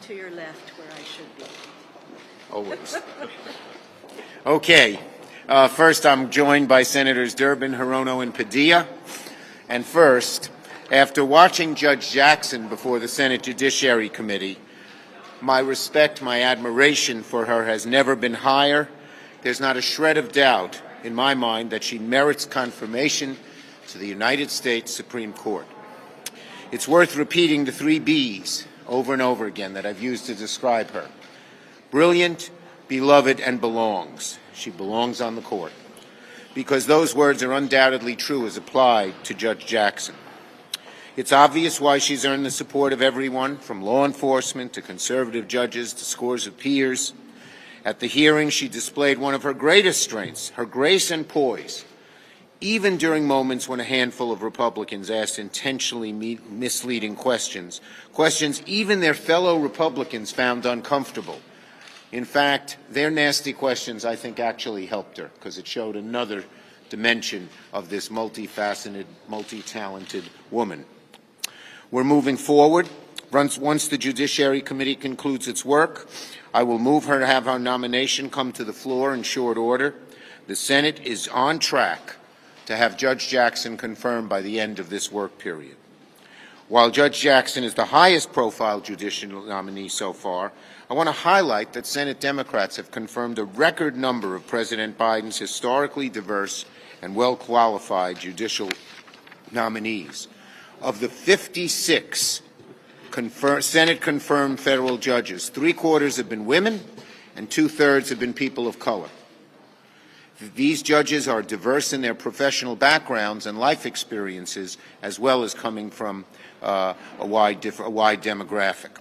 to your left where I should be. Always. Okay. First, I'm joined by Senators Durbin, Hirono, and Padilla. And first, after watching Judge Jackson before the Senate Judiciary Committee, my respect, my admiration for her has never been higher. There's not a shred of doubt in my mind that she merits confirmation to the United States Supreme Court. It's worth repeating the 3 B's over and over again that I've used to describe her. Brilliant, beloved, and belongs. She belongs on the court. Because those words are undoubtedly true as applied to Judge Jackson. It's obvious why she's earned the support of everyone, from law enforcement to conservative judges to scores of peers. At the hearing, she displayed one of her greatest strengths, her grace and poise, even during moments when a handful of Republicans asked intentionally misleading questions even their fellow Republicans found uncomfortable. In fact, their nasty questions, I think, actually helped her because it showed another dimension of this multifaceted, multi-talented woman. We're moving forward. Once the Judiciary Committee concludes its work, I will move her to have her nomination come to the floor in short order. The Senate is on track to have Judge Jackson confirmed by the end of this work period. While Judge Jackson is the highest profile judicial nominee so far, I want to highlight that Senate Democrats have confirmed a record number of President Biden's historically diverse and well-qualified judicial nominees. Of the 56 Senate-confirmed federal judges, 3/4 have been women and 2/3 have been people of color. These judges are diverse in their professional backgrounds and life experiences, as well as coming from a wide demographic.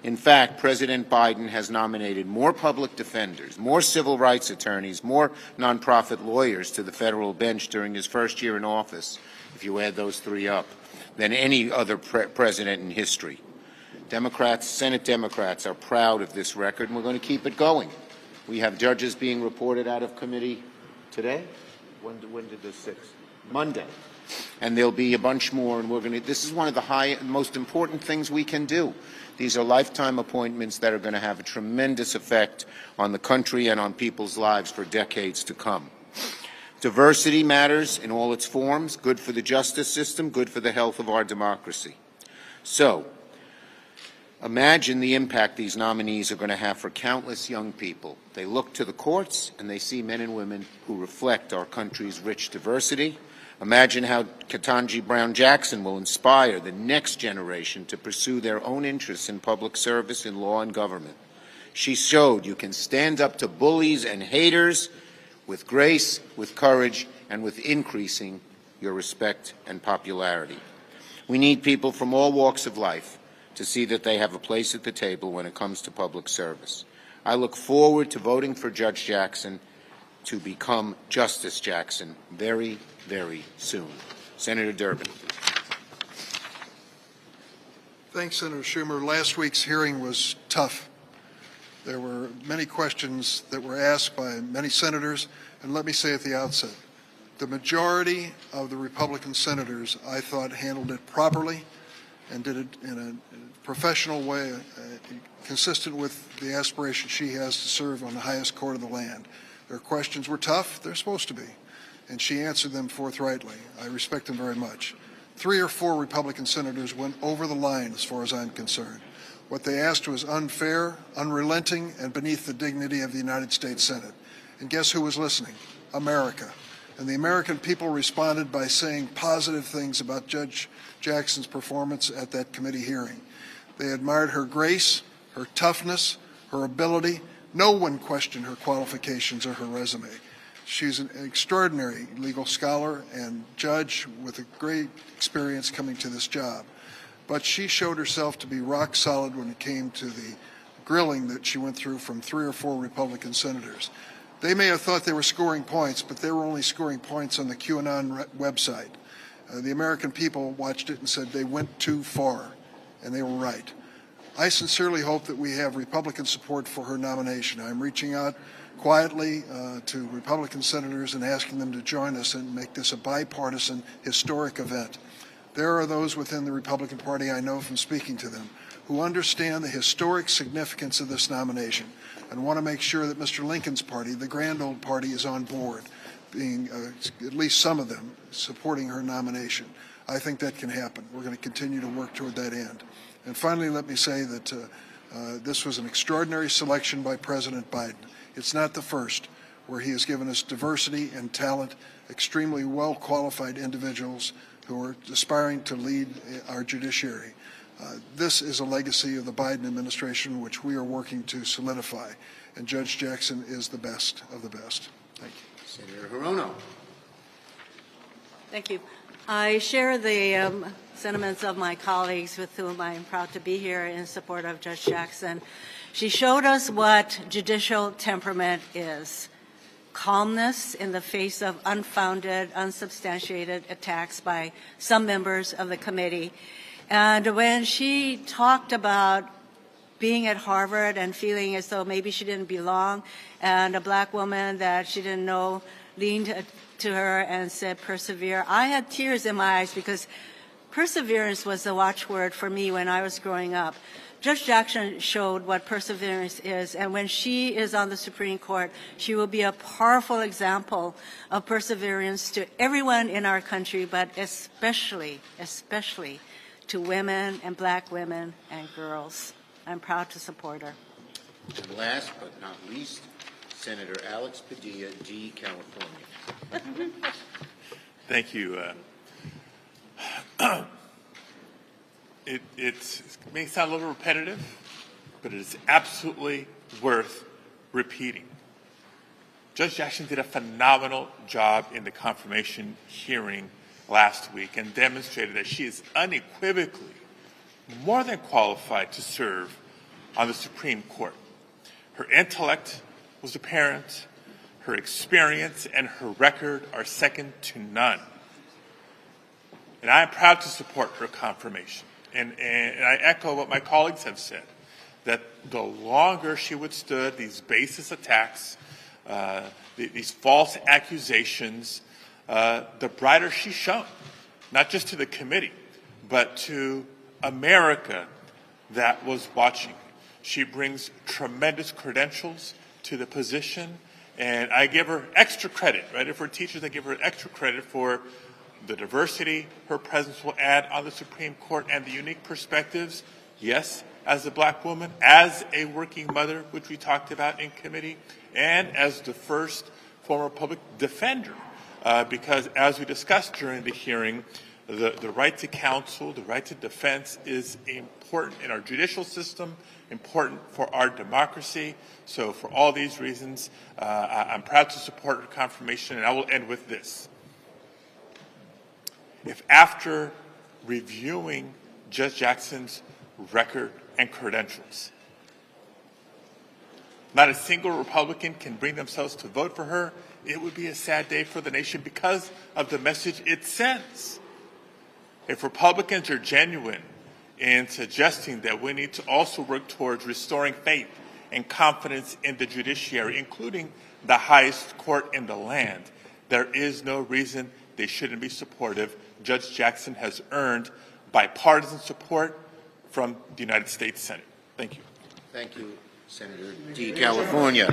In fact, President Biden has nominated more public defenders, more civil rights attorneys, more nonprofit lawyers to the federal bench during his first year in office, if you add those 3 up, than any other president in history. Senate Democrats are proud of this record, and we're going to keep it going. We have judges being reported out of committee today. When did this 6? Monday. And there'll be a bunch more, and this is one of the most important things we can do. These are lifetime appointments that are going to have a tremendous effect on the country and on people's lives for decades to come. Diversity matters in all its forms, good for the justice system, good for the health of our democracy. So, imagine the impact these nominees are going to have for countless young people. They look to the courts and they see men and women who reflect our country's rich diversity. Imagine how Ketanji Brown Jackson will inspire the next generation to pursue their own interests in public service, in law, and government. She showed you can stand up to bullies and haters with grace, with courage, and with increasing your respect and popularity. We need people from all walks of life to see that they have a place at the table when it comes to public service. I look forward to voting for Judge Jackson to become Justice Jackson very, very soon. Senator Durbin. Thanks, Senator Schumer. Last week's hearing was tough. There were many questions that were asked by many senators, and let me say at the outset, the majority of the Republican senators, I thought, handled it properly and did it in a professional way, consistent with the aspiration she has to serve on the highest court of the land. Their questions were tough, they're supposed to be, and she answered them forthrightly. I respect them very much. 3 or 4 Republican senators went over the line as far as I'm concerned. What they asked was unfair, unrelenting, and beneath the dignity of the United States Senate. And guess who was listening? America. And the American people responded by saying positive things about Judge Jackson's performance at that committee hearing. They admired her grace, her toughness, her ability. No one questioned her qualifications or her resume. She's an extraordinary legal scholar and judge with a great experience coming to this job. But she showed herself to be rock solid when it came to the grilling that she went through from 3 or 4 Republican senators. They may have thought they were scoring points, but they were only scoring points on the QAnon website. The American people watched it and said they went too far, and they were right. I sincerely hope that we have Republican support for her nomination. I'm reaching out quietly to Republican senators and asking them to join us and make this a bipartisan, historic event. There are those within the Republican Party I know from speaking to them who understand the historic significance of this nomination and want to make sure that Mr. Lincoln's party, the grand old party, is on board, being at least some of them supporting her nomination. I think that can happen. We're going to continue to work toward that end. And finally, let me say that this was an extraordinary selection by President Biden. It's not the first where he has given us diversity and talent, extremely well-qualified individuals who are aspiring to lead our judiciary. This is a legacy of the Biden administration which we are working to solidify, and Judge Jackson is the best of the best. Thank you. Senator Hirono. Thank you. I share the sentiments of my colleagues with whom I am proud to be here in support of Judge Jackson. She showed us what judicial temperament is. Calmness in the face of unfounded, unsubstantiated attacks by some members of the committee. And when she talked about being at Harvard and feeling as though maybe she didn't belong, and a black woman that she didn't know leaned to her and said, persevere, I had tears in my eyes because perseverance was the watchword for me when I was growing up. Judge Jackson showed what perseverance is, and when she is on the Supreme Court, she will be a powerful example of perseverance to everyone in our country, but especially to women and black women and girls. I'm proud to support her. And last but not least, Senator Alex Padilla, D. California. Thank you. It may sound a little repetitive, but it is absolutely worth repeating. Judge Jackson did a phenomenal job in the confirmation hearing last week and demonstrated that she is unequivocally more than qualified to serve on the Supreme Court. Her intellect was apparent, her experience and her record are second to none. And I am proud to support her confirmation. And I echo what my colleagues have said, that the longer she withstood these baseless attacks, these false accusations, the brighter she's shown, not just to the committee, but to America that was watching. She brings tremendous credentials to the position, and I give her extra credit, right? If we're teachers, I give her extra credit for the diversity her presence will add on the Supreme Court and the unique perspectives, yes, as a black woman, as a working mother, which we talked about in committee, and as the first former public defender, because as we discussed during the hearing, the right to counsel, the right to defense is important in our judicial system, important for our democracy. So for all these reasons, I'm proud to support her confirmation, and I will end with this. If after reviewing Judge Jackson's record and credentials, not a single Republican can bring themselves to vote for her, it would be a sad day for the nation because of the message it sends. If Republicans are genuine in suggesting that we need to also work towards restoring faith and confidence in the judiciary, including the highest court in the land, there is no reason they shouldn't be supportive. Judge Jackson has earned bipartisan support from the United States Senate. Thank you. Thank you, Senator D. California.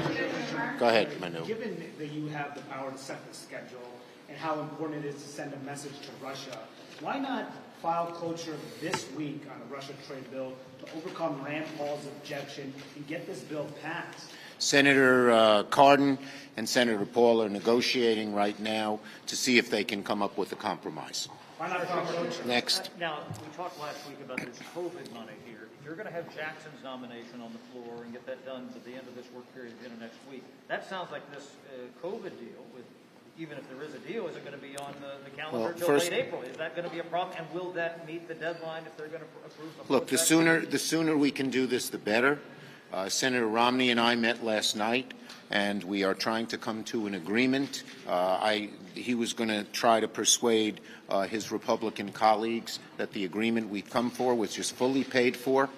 Go ahead, Manu. Given that you have the power to set the schedule and how important it is to send a message to Russia, why not file cloture this week on the Russia trade bill to overcome Rand Paul's objection and get this bill passed? Senator Cardin and Senator Paul are negotiating right now to see if they can come up with a compromise. Why not file cloture? Next. Now, we talked last week about this COVID money here. If you're going to have Jackson's nomination on the floor and get that done at the end of this work period at the end of next week, that sounds like this COVID deal, with even if there is a deal, is it going to be on the calendar until late April? Is that going to be a problem? And will that meet the deadline if they're going to approve the Look, the sooner we can do this, the better. Senator Romney and I met last night, and we are trying to come to an agreement. He was going to try to persuade his Republican colleagues that the agreement we've come for, which is fully paid for,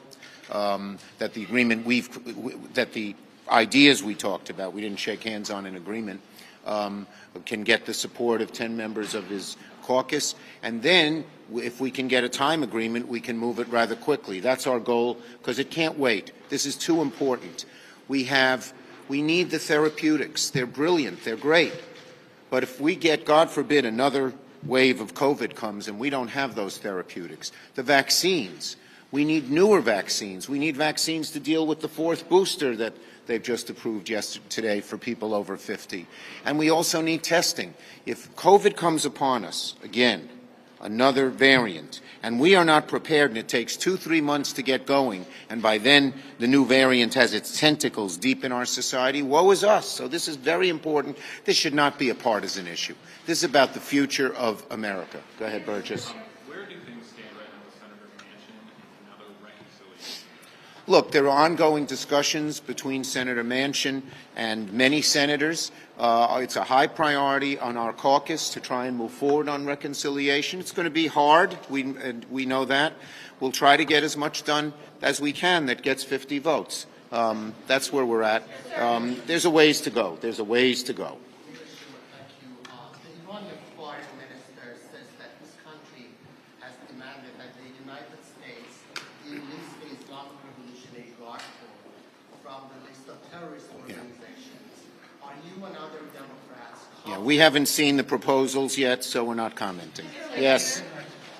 that the agreement that the ideas we talked about, we didn't shake hands on an agreement, can get the support of 10 members of his caucus, and then if we can get a time agreement, we can move it rather quickly. That's our goal, because it can't wait. This is too important. We need the therapeutics. They're brilliant. They're great. But if we get, God forbid, another wave of COVID comes and we don't have those therapeutics, the vaccines, we need newer vaccines. We need vaccines to deal with the fourth booster that they've just approved today for people over 50. And we also need testing. If COVID comes upon us, again, another variant, and we are not prepared and it takes 2-3 months to get going, and by then the new variant has its tentacles deep in our society, woe is us. So this is very important. This should not be a partisan issue. This is about the future of America. Go ahead, Burgess. Where do things stand right now with Senator Manchin and another reconciliation? Look, there are ongoing discussions between Senator Manchin and many senators. It's a high priority on our caucus to try and move forward on reconciliation. It's going to be hard. We know that. We'll try to get as much done as we can that gets 50 votes. That's where we're at. There's a ways to go. There's a ways to go. Thank you. The Iranian foreign minister says that this country has demanded that the United States delist the Islamic Revolutionary Guard Corps from the list of terrorist organizations. Are you and other Democrats? Yeah, we haven't seen the proposals yet, so we're not commenting. Yes.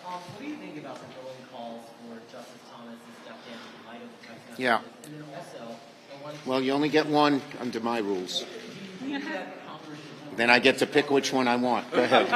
What do you think about the growing calls for Justice Thomas to step in light of the president's Yeah. And then also, Well, you only get one under my rules. Then I get to pick which one I want. Go ahead.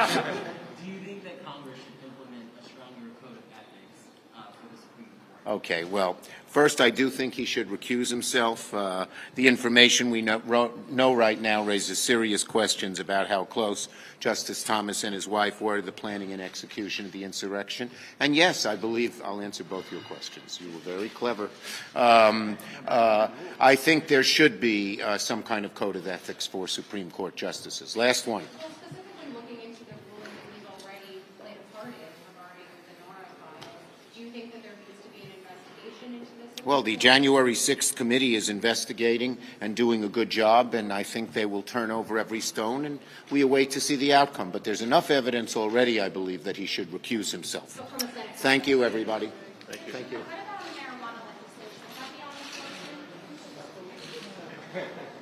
do you think that Congress should implement a stronger code of ethics for the Supreme Court? Okay, well, first I do think he should recuse himself. The information we know right now raises serious questions about how close Justice Thomas and his wife were to the planning and execution of the insurrection. And yes, I believe I'll answer both your questions. You were very clever. I think there should be some kind of code of ethics for Supreme Court justices. Last one. Well, specifically looking into the rulings that we've already played a part in regarding the Nara files, do you think that there needs to be an investigation into this? Well, the January 6th committee is investigating and doing a good job, and I think they will turn over every stone, and we await to see the outcome. But there's enough evidence already, I believe, that he should recuse himself. Thank you, everybody. Thank you. What about marijuana legislation? Is that the only question?